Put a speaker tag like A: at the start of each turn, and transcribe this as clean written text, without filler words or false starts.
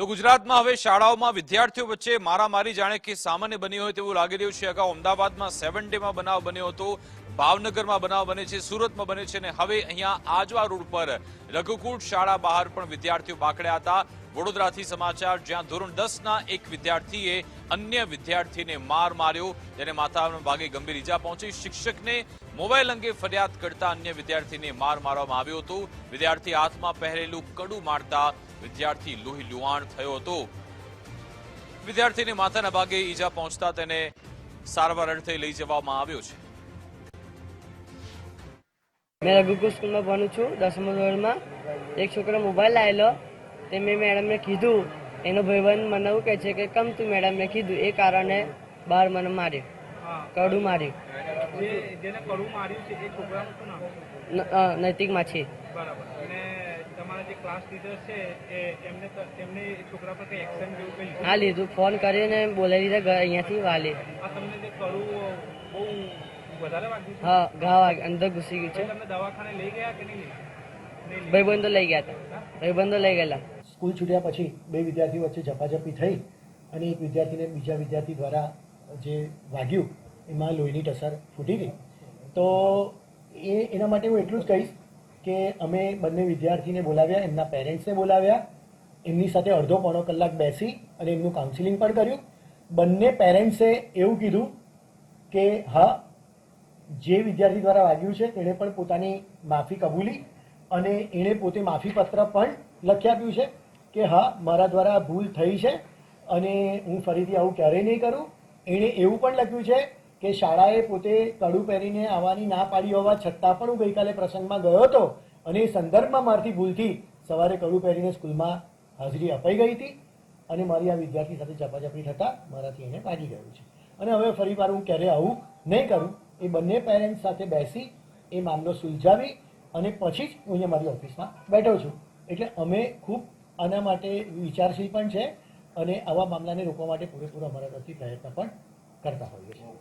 A: તો ગુજરાતમાં હવે શાળાઓમાં વિદ્યાર્થીઓ વચ્ચે મારામારી જાણે કે સામાન્ય બની હોય તેવું લાગી રહ્યું છે। અગાઉ અમદાવાદમાં 7 ડેમાં બનાવ બન્યો હતો, ભાવનગરમાં બનાવ બને છે, સુરતમાં બને છે અને હવે અહીંયા આજવા રોડ પર રઘુકુળ શાળા બહાર પણ વિદ્યાર્થીઓ બાકડ્યા હતા। વડોદરાથી સમાચાર, જ્યાં ધોરણ 10ના એક વિદ્યાર્થીએ અન્ય વિદ્યાર્થીને માર માર્યો, જેને માથાના ભાગે ગંભીર ઈજા પહોંચી। શિક્ષકને મોબાઈલ અંગે ફરિયાદ કરતા અન્ય વિદ્યાર્થીને માર મારવામાં આવ્યો હતો। વિદ્યાર્થી હાથમાં પહેરેલું કડું મારતા વિદ્યાર્થી લોહી લુહાણ થયો હતો। વિદ્યાર્થીને માથાના ભાગે ઈજા પહોંચતા તેને સારવાર અર્થે લઈ જવામાં આવ્યો છે।
B: मैं रघुकुल स्कूल में भणु छूँ 10મા ધોરણમાં। एक छोकरो मोबाइल लावेलो ते मैं मैडम ने कीधुं, एनो भाईबंध मने एवुं कहे छे के कम तू मैडम ने कीधुं ए कारणे बार मने मार्यो, कड़ू मार्यो।
C: जेने कड़ू मार्યું છે એ છોકરાનું શું નામ?
B: નૈતિક માછી।
C: બરાબર। અને તમારા જે ક્લાસ ટીચર છે એમને છોકરા પર કઈ એક્શન જેવું કઈ લીધું?
B: હા લીધું, ફોન કરીને બોલાવી લીધા અહીંયાથી વાલી।
C: આ તમને જે કડું બહુ વધારે વાગ્યું છે?
B: હા, ઘા અંદર ઘૂસી ગયું છે।
C: તમને દવાખાને લઈ ગયા કે નહીં?
B: ભાઈબંધો લઈ ગયા હતા, ભાઈબંધો લઈ ગયેલા।
D: સ્કૂલ છૂટ્યા પછી બે વિદ્યાર્થીઓ વચ્ચે ઝપાઝપી થઈ અને એક વિદ્યાર્થીને બીજા વિદ્યાર્થી દ્વારા જે વાગ્યું એમાં લોહીની ટસર ફૂટી ગઈ। તો એના માટે હું એટલું જ કહીશ કે અમે બંને વિદ્યાર્થીને બોલાવ્યા, એમના પેરેન્ટ્સને બોલાવ્યા, એમની સાથે અડધો પોણો કલાક બેસી અને એમનું કાઉન્સિલિંગ પણ કર્યું। બંને પેરેન્ટ્સે એવું કીધું કે હા, જે વિદ્યાર્થી દ્વારા વાગ્યું છે તેણે પણ પોતાની માફી કબૂલી અને એણે પોતે માફીપત્ર પણ લખી આપ્યું છે કે હા, મારા દ્વારા ભૂલ થઈ છે અને હું ફરીથી આવું ક્યારેય નહીં કરું। એણે એવું પણ લખ્યું છે કે શાળાએ પોતે કડું પહેરીને આવવાની ના પાડી હોવા છતાં પણ હું ગઈકાલે પ્રસંગમાં ગયો હતો અને એ સંદર્ભમાં મારથી ભૂલથી સવારે કડું પહેરીને સ્કૂલમાં હાજરી અપાઈ ગઈ હતી અને મારી આ વિદ્યાર્થી સાથે ઝપાઝપી થતાં મારાથી એને વાગી ગયું છે અને હવે ફરીવાર હું ક્યારેય આવું નહીં કરું। એ બંને પેરેન્ટ્સ સાથે બેસી એ મામલો સુલઝાવી અને પછી જ હું અહીંયા મારી ઓફિસમાં બેઠો છું। એટલે અમે ખૂબ આના માટે વિચારશીલ પણ છે અને આવા મામલાને રોકવા માટે પૂરેપૂરો અમારા તરફથી પ્રયત્ન પણ કરતા હોઈએ છીએ।